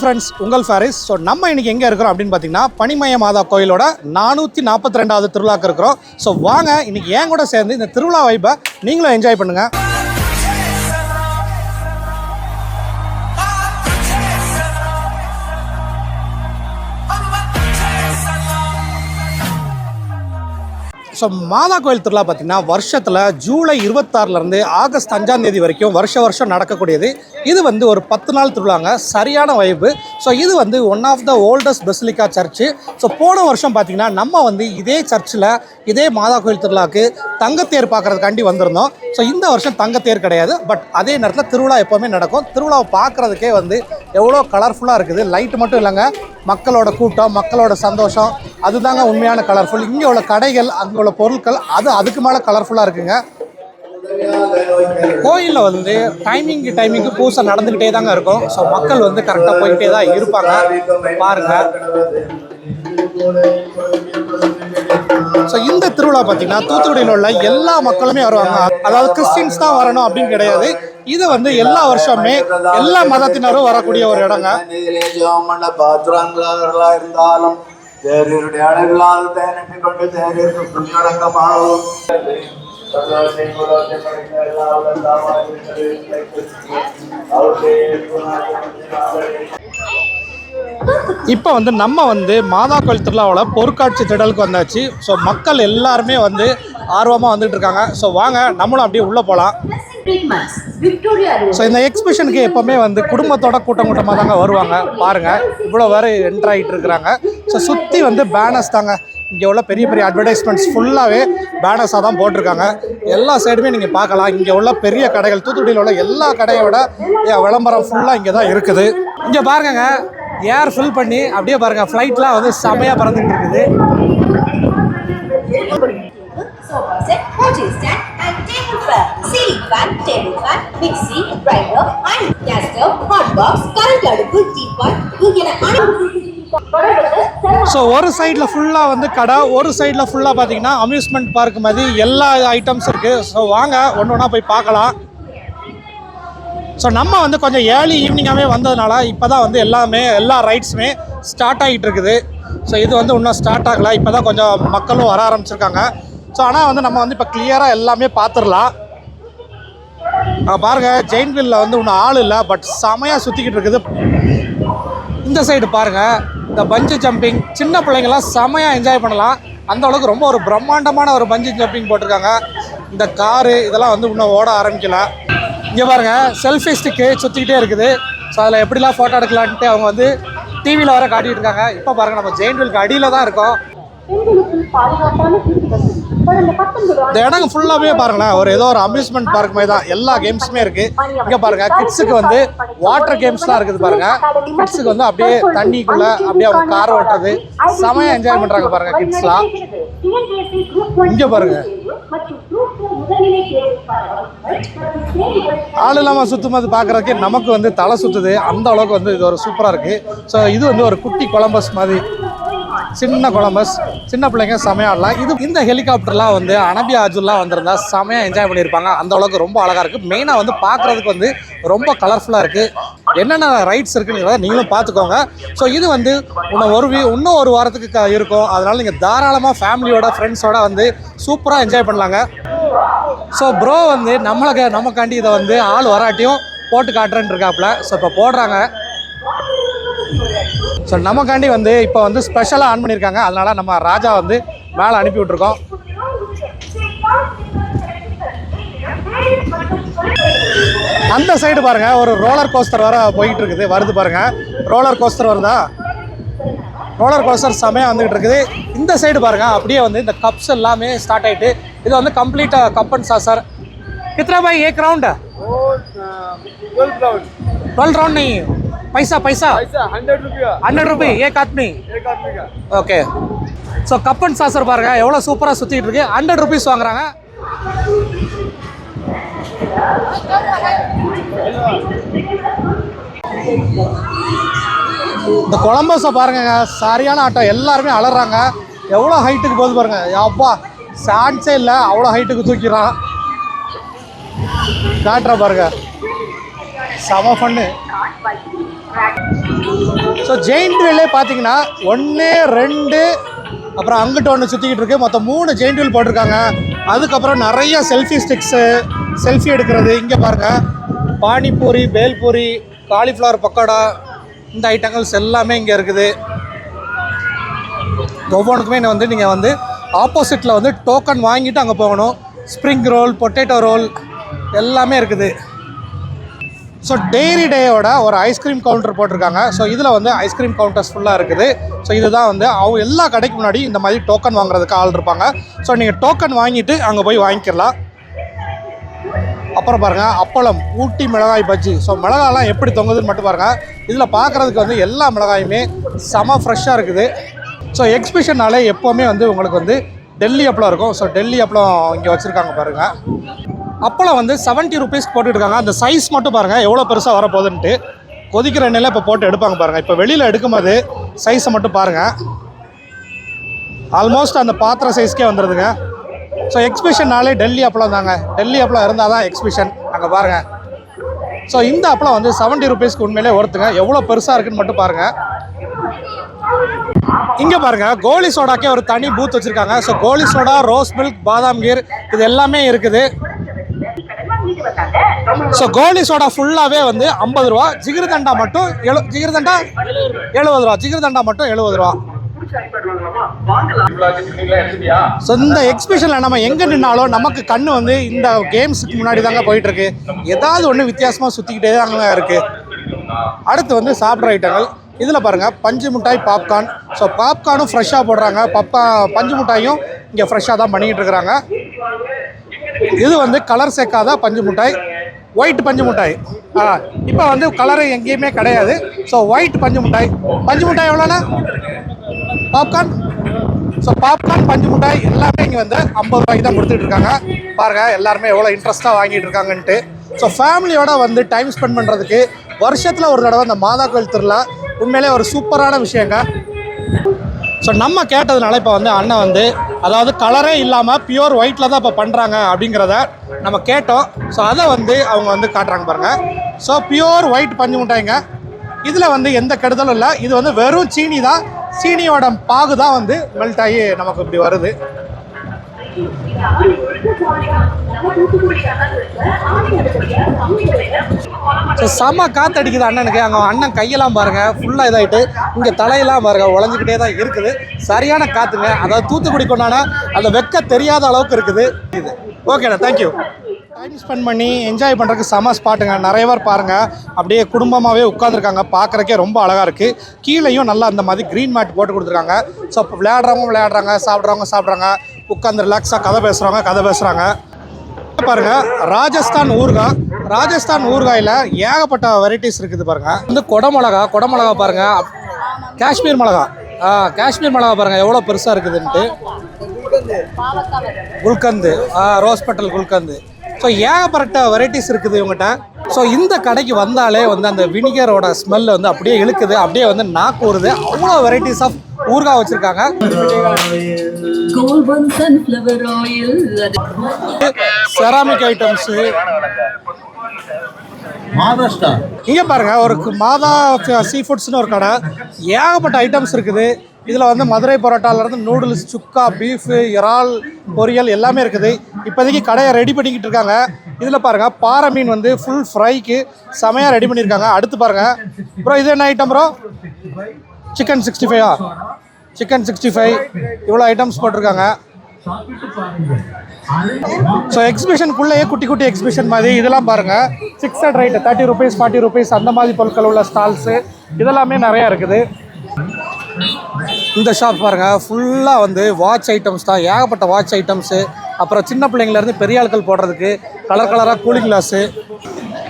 Friends, உங்கள் Faris. So நம்ம இன்றைக்கி எங்கே இருக்கிறோம் அப்படின்னு பார்த்தீங்கன்னா பனிமய மாதா கோயிலோட 442வது திருவிழாக்கு இருக்கிறோம். ஸோ வாங்க இன்றைக்கி ஏன் கூட சேர்ந்து இந்த திருவிழா வைப்பை நீங்களும் என்ஜாய் பண்ணுங்கள். ஸோ மாதா கோயில் திருவிழா பார்த்திங்கன்னா வருஷத்தில் ஜூலை 26லேருந்து ஆகஸ்ட் 5ஆம் தேதி வரைக்கும் வருஷம் நடக்கக்கூடியது. இது வந்து ஒரு 10 நாள் திருவிழாங்க, சரியான வைப்பு. ஸோ இது வந்து one of the oldest basilica church. So போன வருஷம் பார்த்திங்கன்னா நம்ம வந்து இதே சர்ச்சில் இதே மாதா கோயில் திருவிழாவுக்கு தங்கத்தேர் பார்க்குறதுக்காண்டி வந்திருந்தோம். ஸோ இந்த வருஷம் தங்கத்தேர் கிடையாது, பட் அதே நேரத்தில் திருவிழா எப்போவுமே நடக்கும். திருவிழாவை பார்க்குறதுக்கே வந்து எவ்வளோ கலர்ஃபுல்லாக இருக்குது. லைட்டு மட்டும் இல்லைங்க, மக்களோட கூட்டம், மக்களோட சந்தோஷம், அதுதாங்க உண்மையான கலர்ஃபுல். இங்கே உள்ள கடைகள், அங்கே உள்ள பொருட்கள், அதுக்கு மேலே கலர்ஃபுல்லாக இருக்குங்க. கோயிலில் வந்து டைமிங்கு பூசை நடந்துக்கிட்டே தாங்க இருக்கும். ஸோ மக்கள் வந்து கரெக்டாக போய்கிட்டே தான் இருப்பாங்க. பாருங்கள். ஸோ இந்த திருவிழா பார்த்தீங்கன்னா தூத்துக்குடியில் உள்ள எல்லா மக்களுமே வருவாங்க. அதாவது கிறிஸ்டின்ஸ் தான் வரணும் அப்படின்னு கிடையாது. இது வந்து எல்லா வருஷமே எல்லா மதத்தினரும் வரக்கூடிய ஒரு இடங்க. இப்போ வந்து நம்ம வந்து மாதா கோயில் திருவிழாவில் பொருட்காட்சி திடலுக்கு வந்தாச்சு. ஸோ மக்கள் எல்லாருமே வந்து ஆர்வமாக வந்துட்டு இருக்காங்க. ஸோ வாங்க நம்மளும் அப்படியே உள்ளே போகலாம். ஸோ இந்த எக்ஸிபிஷனுக்கு எப்போவுமே வந்து குடும்பத்தோட கூட்டமாக தாங்க வருவாங்க. பாருங்கள், இவ்வளோ வேறு என்ட்ரு ஆகிட்டு இருக்கிறாங்க. ஸோ சுற்றி வந்து பேனர்ஸ் தாங்க. இங்கே உள்ள பெரிய பெரிய அட்வர்டைஸ்மெண்ட்ஸ் ஃபுல்லாகவே பேனர்ஸாக தான் போட்டிருக்காங்க. எல்லா சைடுமே நீங்கள் பார்க்கலாம். இங்கே உள்ள பெரிய கடைகள், தூத்துக்குடியில் உள்ள எல்லா கடையோட விளம்பரம் ஃபுல்லாக இங்கே தான் இருக்குது. இங்கே பாருங்க, ஏர் ஃபில் பண்ணி அப்படியே பாருங்கள், ஃப்ளைட்லாம் வந்து செமையாக பறந்துக்கிட்டு இருக்குது. ஸோ ஒரு சைடில் ஃபுல்லாக வந்து கடை, ஒரு சைடில் ஃபுல்லாக பார்த்தீங்கன்னா அம்யூஸ்மெண்ட் பார்க் மாதிரி எல்லா ஐட்டம்ஸ் இருக்குது. ஸோ வாங்க ஒன்று ஒன்றா போய் பார்க்கலாம். ஸோ நம்ம வந்து கொஞ்சம் ஏர்லி ஈவினிங்காகவே வந்ததுனால இப்போ தான் வந்து எல்லா ரைட்ஸுமே ஸ்டார்ட் ஆகிட்டு இருக்குது. ஸோ இது வந்து இன்னும் ஸ்டார்ட் ஆகலை, இப்போ தான் கொஞ்சம் மக்களும் வர ஆரம்பிச்சிருக்காங்க. ஸோ ஆனால் வந்து நம்ம வந்து இப்போ கிளியராக எல்லாமே பார்த்துடலாம். பாருங்கள், ஜெயின் வீலில் வந்து இன்னும் ஆள் இல்லை, பட் செமையாக சுற்றிக்கிட்டு இருக்குது. இந்த சைடு பாருங்கள், இந்த பஞ்சு ஜம்பிங், சின்ன பிள்ளைங்கள்லாம் செமையாக என்ஜாய் பண்ணலாம். அந்த அளவுக்கு ரொம்ப ஒரு பிரம்மாண்டமான ஒரு பஞ்சு ஜம்பிங் போட்டிருக்காங்க. இந்த காரு இதெல்லாம் வந்து இன்னும் ஓட ஆரம்பிக்கல. இங்கே பாருங்கள், செல்ஃபி ஸ்டிக்கு சுற்றிக்கிட்டே இருக்குது. ஸோ அதில் எப்படிலாம் ஃபோட்டோ எடுக்கலான்ட்டு அவங்க வந்து டிவியில் வர காட்டிகிட்டு இருக்காங்க. இப்போ பாருங்கள், நம்ம ஜெயின் வீலுக்கு அடியில் தான் இருக்கோம். இந்த இடம் ஃபுல்லாகவே பாருங்களேன், ஏதோ ஒரு அம்யூஸ்மெண்ட் பார்க் மாதிரி தான். எல்லா கேம்ஸுமே இருக்குது. இங்கே பாருங்கள், கிட்ஸுக்கு வந்து வாட்டர் கேம்ஸ்லாம் இருக்குது. பாருங்கள், கிட்ஸுக்கு வந்து அப்படியே தண்ணிக்குள்ளே அப்படியே அவங்க கார் ஓட்டுறது செமையாக என்ஜாய் பண்ணுறாங்க. பாருங்கள் கிட்ஸ்லாம். இங்கே பாருங்கள், ஆள் இல்லாமல் சுற்றும்போது பார்க்குறதுக்கே நமக்கு வந்து தலை சுற்றுது. அந்த அளவுக்கு வந்து இது ஒரு சூப்பராக இருக்குது. ஸோ இது வந்து ஒரு குட்டி கொலம்பஸ் மாதிரி, சின்ன கொலம்பஸ், சின்ன பிள்ளைங்க செமையாக ஆடலாம். இந்த ஹெலிகாப்டர்லாம் வந்து அனபியா அர்ஜுன்லாம் வந்திருந்தா செமையாக என்ஜாய் பண்ணியிருப்பாங்க. அந்த அளவுக்கு ரொம்ப அழகாக இருக்குது. மெயினாக வந்து பார்க்குறதுக்கு வந்து ரொம்ப கலர்ஃபுல்லாக இருக்குது. என்னென்ன ரைட்ஸ் இருக்குங்கிறத நீங்களும் பார்த்துக்கோங்க. ஸோ இது வந்து இன்னும் ஒரு வாரத்துக்கு இருக்கும். அதனால் நீங்கள் தாராளமாக ஃபேமிலியோட, ஃப்ரெண்ட்ஸோட வந்து சூப்பராக என்ஜாய் பண்ணலாங்க. ஸோ ப்ரோ வந்து நமக்காண்டி இதை வந்து ஆள் வராட்டியும் போட்டு காட்டுறேன்னு இருக்காப்புல. ஸோ இப்போ போடுறாங்க. ஸோ நமக்காண்டி வந்து இப்போ வந்து ஸ்பெஷலாக ஆன் பண்ணியிருக்காங்க. அதனால் நம்ம ராஜா வந்து மேலே அனுப்பி விட்ருக்கோம். அந்த சைடு பாருங்கள், ஒரு ரோலர் கோஸ்டர் வர போயிட்டு இருக்குது. வருது பாருங்கள், ரோலர் கோஸ்டர் வருதா? ரோலர் கோஸ்டர் செமையாக வந்துகிட்டு இருக்குது. இந்த சைடு பாருங்கள், அப்படியே வந்து இந்த கப்ஸ் எல்லாமே ஸ்டார்ட் ஆகிட்டு, இது வந்து கம்ப்ளீட்டாக கப் அண்ட் சாசர். कितना भाई एक राउंड? 12 राउंड नहीं, पैसा 100 रुपये एक आदमी का. Okay. So cup and Chaucer பாருங்க எவ்வளோ சூப்பராக சுற்றிட்டு இருக்கு. 100 ருபீஸ் வாங்குறாங்க. இந்த கொலம்பஸை பாருங்க, சரியான ஆட்டம். எல்லாருமே அலறாங்க. எவ்வளோ ஹைட்டுக்கு போகுது பாருங்க. அப்பா சான்ஸே இல்லை, அவ்வளோ ஹைட்டுக்கு தூக்கிடுறான். காட்டுற பாருங்க, செம ஃபன்னு. ஸோ ஜெயிண்ட் வீலே பார்த்தீங்கன்னா 1 2 அப்புறம் அங்கிட்ட ஒன்று சுற்றிக்கிட்டு இருக்கு. மொத்தம் 3 ஜெயிண்ட் வீல் போட்டிருக்காங்க. அதுக்கப்புறம் நிறைய செல்ஃபி ஸ்டிக்ஸு, செல்ஃபி எடுக்கிறது. இங்கே பாருங்கள், பானிபூரி, பேல்பூரி, காலிஃப்ளவர் பக்கோடா, இந்த ஐட்டங்கள்ஸ் எல்லாமே இங்கே இருக்குது. ஒவ்வொன்றுக்குமே நீங்கள் வந்து ஆப்போசிட்டில் வந்து டோக்கன் வாங்கிட்டு அங்கே போகணும். ஸ்ப்ரிங் ரோல், பொட்டேட்டோ ரோல் எல்லாமே இருக்குது. ஸோ டெய்ரி டேயோட ஒரு ஐஸ்கிரீம் கவுண்டர் போட்டிருக்காங்க. ஸோ இதில் வந்து ஐஸ்கிரீம் கவுண்டர்ஸ் ஃபுல்லாக இருக்குது. ஸோ இதுதான் வந்து அவங்க எல்லா கடைக்கு முன்னாடி இந்த மாதிரி டோக்கன் வாங்குறதுக்கு ஆள் இருப்பாங்க. ஸோ நீங்கள் டோக்கன் வாங்கிட்டு அங்கே போய் வாங்கிக்கலாம். அப்புறம் பாருங்கள், அப்பளம், ஊட்டி மிளகாய் பஜ்ஜி. ஸோ மிளகாலாம் எப்படி தொங்குதுன்னு மட்டும் பாருங்கள். இதில் பார்க்குறதுக்கு வந்து எல்லா மிளகாயுமே செம ஃப்ரெஷ்ஷாக இருக்குது. ஸோ எக்ஸிபிஷன்னாலே எப்போவுமே வந்து உங்களுக்கு வந்து டெல்லி அப்பளம் இருக்கும். ஸோ டெல்லி அப்பளம் இங்கே வச்சுருக்காங்க பாருங்கள். அப்பளம் வந்து 70 ருபீஸ்க்கு போட்டுருக்காங்க. அந்த சைஸ் மட்டும் பாருங்கள் எவ்வளோ பெருசாக வரப்போகுதுன்ட்டு. கொதிக்கிற எண்ணெயில் இப்போ போட்டு எடுப்பாங்க பாருங்கள். இப்போ வெளியில் எடுக்கும்போது சைஸை மட்டும் பாருங்கள், ஆல்மோஸ்ட் அந்த பாத்திர சைஸ்க்கே வந்துடுதுங்க. ஸோ எக்ஸிபிஷன்னாலே டெல்லி அப்பளம் தாங்க. டெல்லி அப்பளம் இருந்தால் தான் எக்ஸிபிஷன். அங்கே பாருங்கள். ஸோ இந்த அப்பளம் வந்து 70 ருபீஸ்க்கு உண்மையிலே ஒருத்துங்க. எவ்வளோ பெருசாக இருக்குன்னு மட்டும் பாருங்கள். இங்கே பாருங்கள், கோலி சோடாக்கே ஒரு தனி பூத் வச்சுருக்காங்க. ஸோ கோலி சோடா, ரோஸ் மில்க், பாதாம் கீர் இது எல்லாமே இருக்குது. ஸோ கோலி சோடா ஃபுல்லாகவே வந்து 50 ரூபா. ஜிகிர்தண்டா மட்டும் 70 ரூபா. ஜிகிர்தண்டா மட்டும் 70 ரூபா. ஸோ இந்த எக்ஸிபிஷனில் நம்ம எங்கே நின்னாலும் நமக்கு கண்ணு வந்து இந்த கேம்ஸுக்கு முன்னாடி தாங்க போயிட்டுருக்கு. ஏதாவது ஒன்று வித்தியாசமாக சுற்றிக்கிட்டே தாங்க இருக்குது. அடுத்து வந்து சாப்பிட்ற ஐட்டங்கள். இதில் பாருங்கள், பஞ்சு மிட்டாய், பாப்கார்ன். ஸோ பாப்கார்னும் ஃப்ரெஷ்ஷாக போடுறாங்க. பஞ்சு மிட்டாயும் இங்கே ஃப்ரெஷ்ஷாக தான் பண்ணிக்கிட்டு இருக்கிறாங்க. இது வந்து கலர் சேர்க்காத பஞ்சு மிட்டாய், ஒயிட் பஞ்சு மிட்டாய். இப்போ வந்து கலரு எங்கேயுமே கிடையாது. ஸோ ஒயிட் பஞ்சு மிட்டாய். பஞ்சு மிட்டாய் எவ்வளோண்ணா? பாப்கார்ன். ஸோ பாப்கார்ன், பஞ்சு மிட்டாய் எல்லாமே இங்கே வந்து 50 ரூபாய்க்கு தான் கொடுத்துட்டு இருக்காங்க. பாருங்கள் எல்லாருமே எவ்வளோ இன்ட்ரெஸ்ட்டாக வாங்கிட்டு இருக்காங்கன்ட்டு. ஸோ ஃபேமிலியோட வந்து டைம் ஸ்பெண்ட் பண்ணுறதுக்கு வருஷத்தில் ஒரு தடவை இந்த மாதா கோயில் திருவிழா உண்மையிலே ஒரு சூப்பரான விஷயங்க. ஸோ நம்ம கேட்டதுனால இப்போ வந்து அண்ணன் வந்து அதாவது கலரே இல்லாமல் பியூர் ஒயிட்டில் தான் இப்போ பண்ணுறாங்க அப்படிங்கிறத நம்ம கேட்டோம். ஸோ அதை வந்து அவங்க வந்து காட்டுறாங்க பாருங்கள். ஸோ பியூர் ஒயிட் பஞ்சு மிட்டாய்ங்க. இதில் வந்து எந்த கெடுதலும் இல்லை. இது வந்து வெறும் சீனி தான். சீனியோட பாகு தான் வந்து மெல்ட் ஆகி நமக்கு இப்படி வருது. ஸோ செம்ம காற்றடிக்குது அண்ணனுக்கு. அங்கே அண்ணன் கையெல்லாம் பாருங்கள் ஃபுல்லாக இதாகிட்டு, இங்கே தலையெல்லாம் பாருங்கள் உழைஞ்சிக்கிட்டே தான் இருக்குது. சரியான காற்றுங்க. அதாவது தூத்துக்குடி கொண்டானா அந்த வெக்க தெரியாத அளவுக்கு இருக்குது இது. ஓகேண்ணா, தேங்க்யூ. டைம் ஸ்பெண்ட் பண்ணி என்ஜாய் பண்ணுறதுக்கு செம ஸ்பாட்டுங்க. நிறைய பேர் பாருங்கள் அப்படியே குடும்பமாகவே உட்காந்துருக்காங்க. பார்க்குறக்கே ரொம்ப அழகாக இருக்குது. கீழேயும் நல்லா அந்த மாதிரி க்ரீன் மேட் போட்டு கொடுத்துருக்காங்க. ஸோ விளையாடுறாங்க, சாப்பிட்றாங்க, உட்காந்து ரிலாக்ஸாக கதை பேசுகிறாங்க. பாருங்கள், ராஜஸ்தான் ஊறுகாயில் ஏகப்பட்ட வெரைட்டிஸ் இருக்குது பாருங்கள். வந்து கொடமிளகா பாருங்கள், காஷ்மீர் மிளகா பாருங்கள் எவ்வளோ பெருசாக இருக்குதுன்ட்டு. Gulkand, rose petal gulkand. So ஏகப்பட்ட வெரைட்டிஸ் இருக்குது இவங்ககிட்ட. ஸோ இந்த கடைக்கு வந்தாலே வந்து அந்த வினிகரோட ஸ்மெல் வந்து அப்படியே இழுக்குது, அப்படியே வந்து நாக்கு ஊறுது. அவ்வளோ வெரைட்டிஸ் ஆஃப் ஊறுகாய் வச்சுருக்காங்க. செராமிக் ஐட்டம்ஸு இங்கே பாருங்கள், ஒரு மாதா சீ ஃபுட்ஸ்னு ஒரு கடை. ஏகப்பட்ட ஐட்டம்ஸ் இருக்குது. இதில் வந்து மதுரை பரோட்டாலேருந்து நூடுல்ஸ், சுக்கா, பீஃபு, இறால் பொரியல் எல்லாமே இருக்குது. இப்போதைக்கு கடையை ரெடி பண்ணிக்கிட்டு இருக்காங்க. இதில் பாருங்கள், பாறை மீன் வந்து ஃபுல் ஃப்ரைக்கு செமையாக ரெடி பண்ணியிருக்காங்க. அடுத்து பாருங்கள் ப்ரோ, இது என்ன ஐட்டம் ப்ரோ? சிக்கன் 65 சிக்கன் 65 இவ்வளோ ஐட்டம்ஸ் போட்டிருக்காங்க. ஸோ எக்ஸிபிஷனுக்குள்ளேயே குட்டி எக்ஸிபிஷன் மாதிரி இதெல்லாம் பாருங்கள். ஃபிக்ஸட் ரேட்டு 30 ருபீஸ் 40 ருபீஸ் அந்த மாதிரி பொருட்கள் உள்ள ஸ்டால்ஸு இதெல்லாமே நிறையா இருக்குது. இந்த ஷாப் பாருங்கள், ஃபுல்லாக வந்து வாட்ச் ஐட்டம்ஸ் தான். ஏகப்பட்ட வாட்ச் ஐட்டம்ஸு, அப்புறம் சின்ன பிள்ளைங்கள்லேருந்து பெரிய ஆட்கள் போடுறதுக்கு கலராக கூலிங் கிளாஸு,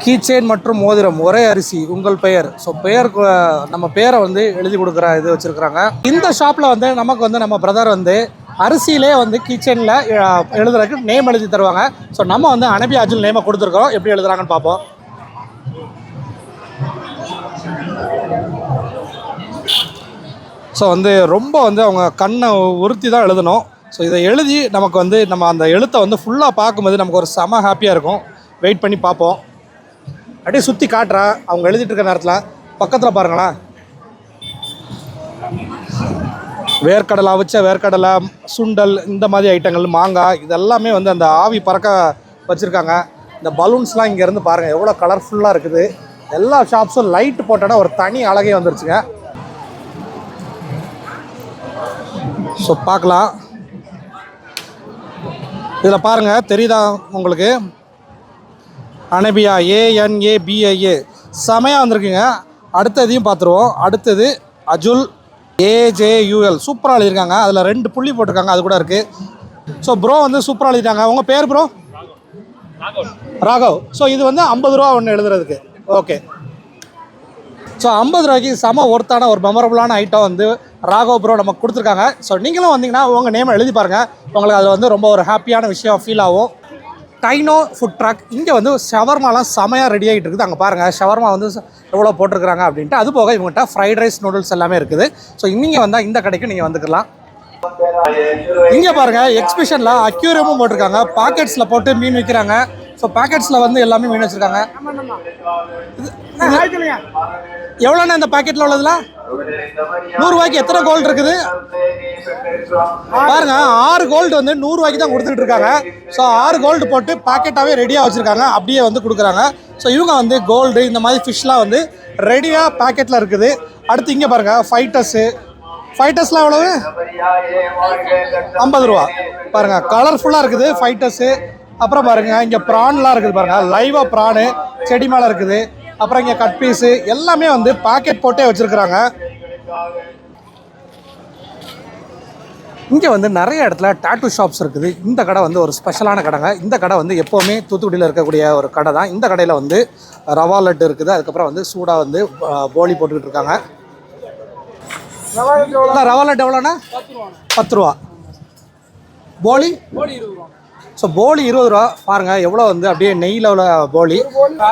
கீச்செயின் மற்றும் மோதிரம், ஒரே அரிசி உங்கள் பெயர். ஸோ நம்ம பேரை வந்து எழுதி கொடுக்குற இது வச்சுருக்குறாங்க. இந்த ஷாப்பில் வந்து நமக்கு வந்து நம்ம பிரதர் வந்து அரிசியிலே வந்து கீச்செயினில் எழுதுறதுக்கு நேம் எழுதி தருவாங்க. ஸோ நம்ம வந்து அனபி அஜுல் நேமை கொடுத்துருக்கோம். எப்படி எழுதுறாங்கன்னு பார்ப்போம். ஸோ வந்து ரொம்ப வந்து அவங்க கண்ணை உறுத்தி தான் எழுதணும். ஸோ இதை எழுதி நமக்கு வந்து நம்ம அந்த எழுத்தை வந்து ஃபுல்லாக பார்க்கும்போது நமக்கு ஒரு செம ஹாப்பியாக இருக்கும். வெயிட் பண்ணி பார்ப்போம். அப்படியே சுற்றி காட்டுறேன் அவங்க எழுதிட்டு இருக்க நேரத்தில். பக்கத்தில் பாருங்களேன், வேர்க்கடலை, அவிச்ச வேர்க்கடலை, சுண்டல், இந்த மாதிரி ஐட்டங்கள், மாங்காய், இதெல்லாமே வந்து அந்த ஆவி பறக்க வச்சுருக்காங்க. இந்த பலூன்ஸ்லாம் இங்கேருந்து பாருங்கள் எவ்வளோ கலர்ஃபுல்லாக இருக்குது. எல்லா ஷாப்ஸும் லைட் போட்டோன்னா ஒரு தனி அழகே வந்துருச்சுங்க. ஸோ பார்க்கலாம். இதில் பாருங்கள் தெரியுதா உங்களுக்கு, அனபியா ANABIA செமையாக வந்திருக்குங்க. அடுத்ததையும் பார்த்துருவோம். அடுத்தது அஜுல் AJUL சூப்பராக எழுதியிருக்காங்க. அதில் 2 புள்ளி போட்டிருக்காங்க, அது கூட இருக்குது. ஸோ ப்ரோ வந்து சூப்பராக எழுதிட்டாங்க. உங்கள் பேர் ப்ரோ? ராகவ். ஸோ இது வந்து 50 ரூபா ஒன்று எழுதுறதுக்கு. ஓகே. ஸோ 50 ரூபாய்க்கு செம ஒர்த்தான ஒரு மெமரபுளான ஐட்டம் வந்து ராகவ் ப்ரோ நமக்கு கொடுத்துருக்காங்க. ஸோ நீங்களும் வந்தீங்கன்னா உங்கள் நேமை எழுதி பாருங்கள். உங்களுக்கு அது வந்து ரொம்ப ஒரு ஹாப்பியான விஷயம் ஃபீல் ஆகும். டைனோ ஃபுட் ட்ரக் இங்கே வந்து ஷவர்மாலாம் செமையாக ரெடி ஆகிட்டு இருக்குது. அங்கே பாருங்கள் ஷவர்மா வந்து எவ்வளோ போட்டிருக்கிறாங்க அப்படின்ட்டு. அது போக இவங்ககிட்ட ஃப்ரைட் ரைஸ், நூடுல்ஸ் எல்லாமே இருக்குது. ஸோ நீங்கள் வந்தால் இந்த கடைக்கு நீங்கள் வந்துக்கலாம். இங்கே பாருங்கள் எக்ஸிபிஷனில் அக்யூரியமும் போட்டிருக்காங்க. பாக்கெட்ஸில் போட்டு மீன் விற்கிறாங்க. ஸோ பாக்கெட்ஸில் வந்து எல்லாமே மீன் வச்சுருக்காங்க. எவ்வளோண்ணா இந்த பாக்கெட்டில் உள்ளதுல? 100 ரூபாய்க்கு எத்தனை கோல்டு இருக்குது பாருங்க. 6 கோல்டு வந்து 100 ரூபாய்க்கு தான் கொடுத்துட்டு இருக்காங்க. ஸோ 6 கோல்டு போட்டு பாக்கெட்டாகவே ரெடியாக வச்சுருக்காங்க, அப்படியே வந்து கொடுக்குறாங்க. ஸோ இவங்க வந்து கோல்டு இந்த மாதிரி ஃபிஷ்லாம் வந்து ரெடியாக பாக்கெட்டில் இருக்குது. அடுத்து இங்கே பாருங்கள் ஃபைட்டர்ஸ்லாம் எவ்வளவு? 50 ரூபா. பாருங்கள் கலர்ஃபுல்லாக இருக்குது ஃபைட்டர்ஸு. அப்புறம் பாருங்கள் இங்கே ப்ரான்லாம் இருக்குது பாருங்கள், லைவாக ப்ரானு செடி மேலே இருக்குது. அப்புறம் இங்கே கட் பீஸு எல்லாமே வந்து பாக்கெட் போட்டே வச்சுருக்குறாங்க. இங்கே வந்து நிறைய இடத்துல டாட்டூ ஷாப்ஸ் இருக்குது. இந்த கடை வந்து ஒரு ஸ்பெஷலான கடைங்க. இந்த கடை வந்து எப்போவுமே தூத்துக்குடியில் இருக்கக்கூடிய ஒரு கடை தான். இந்த கடையில் வந்து ரவா லட்டு இருக்குது. அதுக்கப்புறம் வந்து சூடாக வந்து போலி போட்டுக்கிட்டு இருக்காங்க. ரவா லட்டு எவ்வளோண்ணா? 10 ரூபா. போலி 20 ரூபா. ஸோ போலி 20 ரூபா. பாருங்கள் எவ்வளோ வந்து அப்படியே நெய்யில் உள்ள போலி.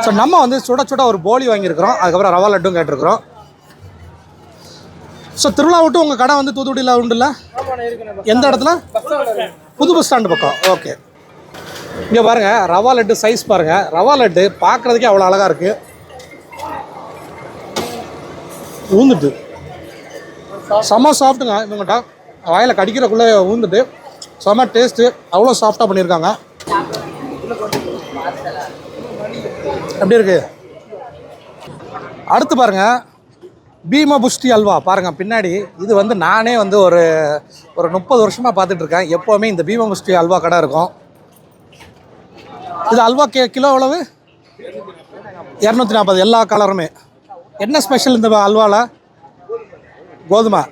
ஸோ நம்ம வந்து சுட ஒரு போலி வாங்கியிருக்கிறோம். அதுக்கப்புறம் ரவா லட்டும் கேட்டிருக்கிறோம். ஸோ திருவிழா விட்டு உங்கள் கடை வந்து தூத்துக்குடியில் உண்டுல்ல? எந்த இடத்துல? புது பஸ் ஸ்டாண்டு பக்கம். ஓகே. இங்கே பாருங்கள் ரவா லட்டு சைஸ் பாருங்கள். ரவா லட்டு பார்க்குறதுக்கே அவ்வளோ அழகாக இருக்குது. ஊந்துட்டு செம்ம சாஃப்ட்டுங்க. இவங்ககிட்ட வாயில் கடிக்கிறக்குள்ளே ஊந்துட்டு செம்ம டேஸ்ட்டு. அவ்வளோ சாஃப்டாக பண்ணியிருக்காங்க. எப்படி இருக்குது? அடுத்து பாருங்கள் பீமபுஷ்டி அல்வா. பாருங்கள் பின்னாடி இது வந்து நானே வந்து ஒரு 30 வருஷமாக பார்த்துட்ருக்கேன். எப்போவுமே இந்த பீமபுஷ்டி அல்வா கடை இருக்கும். இது அல்வா கிலோ எவ்வளவு? 240. எல்லா கலருமே. என்ன ஸ்பெஷல் இந்த அல்வாவில்? கோதுமை.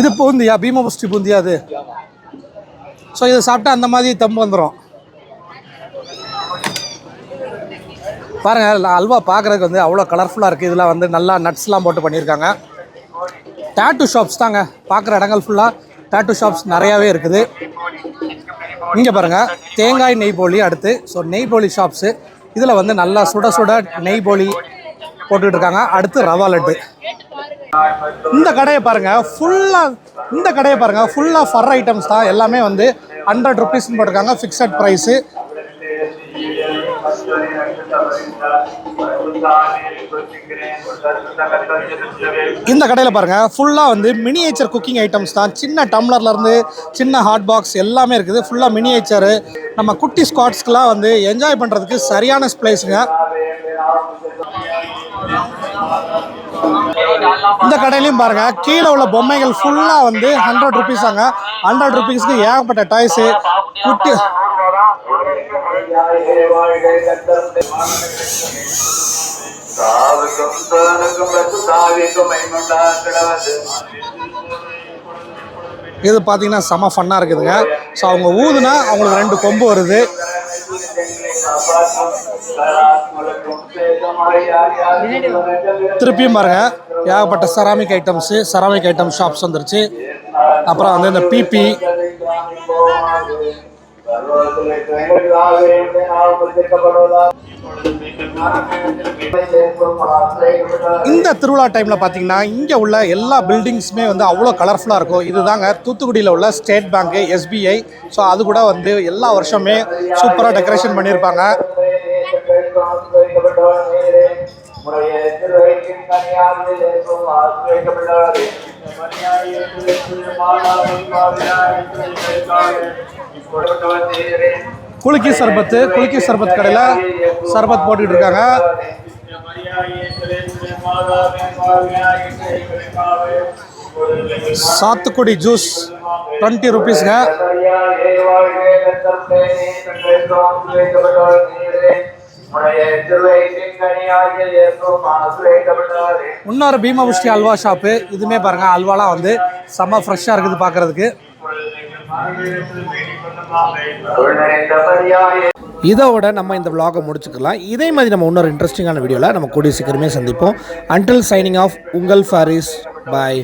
இது பூந்தியா? பீமபுஷ்டி பூந்தியா அது? ஸோ இதை சாப்பிட்டா அந்த மாதிரி தம்பு வந்துடும். பாருங்கள் அல்வா பார்க்குறதுக்கு வந்து அவ்வளோ கலர்ஃபுல்லாக இருக்குது. இதில் வந்து நல்லா நட்ஸ்லாம் போட்டு பண்ணியிருக்காங்க. டாட்டூ ஷாப்ஸ் தாங்க பார்க்குற இடங்கள் ஃபுல்லாக. டாட்டூ ஷாப்ஸ் நிறையாவே இருக்குது. இங்கே பாருங்கள் தேங்காய் நெய் போலி. அடுத்து ஸோ நெய் போலி ஷாப்ஸு. இதில் வந்து நல்லா சுட நெய் போலி போட்டுக்கிட்டு இருக்காங்க. அடுத்து ரவா லட்டு. இந்த கடையை பாருங்கள் ஃபுல்லாக ஃபர் ஐட்டம்ஸ் தான். எல்லாமே வந்து 100 ருபீஸ்ன்னு போட்டிருக்காங்க. Fixed price. இந்த கடையில் பாருங்கள் ஃபுல்லாக வந்து மினியேச்சர் குக்கிங் ஐட்டம்ஸ் தான். சின்ன டம்ளர்லேருந்து சின்ன ஹாட் பாக்ஸ் எல்லாமே இருக்குது. ஃபுல்லாக மினியேச்சரு. நம்ம குட்டி ஸ்குவாட்ஸ்க்கெலாம் வந்து என்ஜாய் பண்ணுறதுக்கு சரியான பிளேஸுங்க. இந்த கடையிலையும் பாருங்க கீழே உள்ள பொம்மைகள் ஃபுல்லாக வந்து 100 ருபீஸ் ஆங்க. 100 ருபீஸ்க்கு ஏகப்பட்ட டாய்ஸு குட்டி. இது பார்த்தீங்கன்னா செம ஃபன்னாக இருக்குதுங்க. ஸோ அவங்க ஊதுனா அவங்களுக்கு 2 கொம்பு வருது. திருப்பியும் பாருங்க ஏகப்பட்ட செராமிக் ஐட்டம் ஷாப்ஸ் வந்துருச்சு. அப்புறம் வந்து இந்த பிபி. இந்த திருவிழா டைமில் பார்த்தீங்கன்னா இங்கே உள்ள எல்லா பில்டிங்ஸுமே வந்து அவ்வளோ கலர்ஃபுல்லாக இருக்கும். இதுதாங்க தூத்துக்குடியில் உள்ள ஸ்டேட் பேங்க்கு, SBI. ஸோ அது கூட வந்து எல்லா வருஷமே சூப்பராக டெக்கரேஷன் பண்ணியிருப்பாங்க. குலுக்கி சர்பத்து கடையில் சர்பத் போட்டுக்கிட்டு இருக்காங்க. சாத்துக்குடி ஜூஸ் 20 ருபீஸ்ங்க. இன்னொரு பீமபுஷ்டி அல்வா ஷாப்பு. இதுவுமே பாருங்கள், அல்வாலாம் வந்து செம்ம ஃப்ரெஷ்ஷாக இருக்குது பார்க்குறதுக்கு. இதோட நம்ம இந்த vlog-ஐ முடிச்சுக்கலாம். இதே மாதிரி நம்ம இன்னொரு இன்ட்ரெஸ்டிங்கான வீடியோவில் நம்ம கூடிய சீக்கிரமே சந்திப்போம். அன்டில் சைனிங் ஆஃப், உங்கள் ஃபாரிஸ். பாய்.